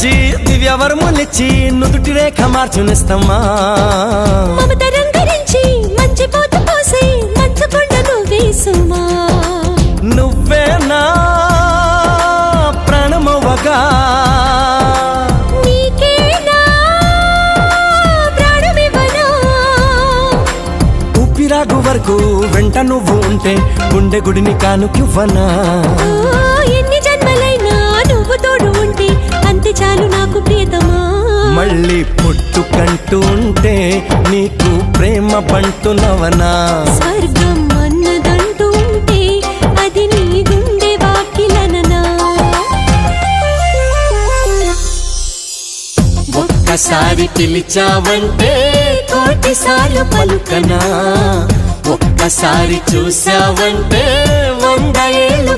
వచ్చి దివ్యవరములిచ్చి నుదుటి రేఖ మార్చునిస్తమ్మా మమత రంగరించి మంచి పోత పోసి మంచు కొండ నువ్వేసుమా నువ్వే నా ప్రాణమవ్వగా నీకేనా ప్రాణమివ్వనా ఊపిరాగు వరకు వెంట నువ్వు ఉంటే గుండె గుడిని కానుకివ్వనా ఎన్ని జన్మలైనా నువ్వు తోడు ఉంటే అంతే చాలు నాకు ప్రియతమా మళ్ళీ పుట్టుకంటూ ఉంటే నీకు ప్రేమ పంటునవనా స్వర్గం అన్నదంటూ ఉంటే అది నీ గుండె వాకిలననా ఒక్కసారి పిలిచావంటే కోటిసార్లు పలుకనా ఒక్కసారి చూసావంటే 100 ఏళ్ళు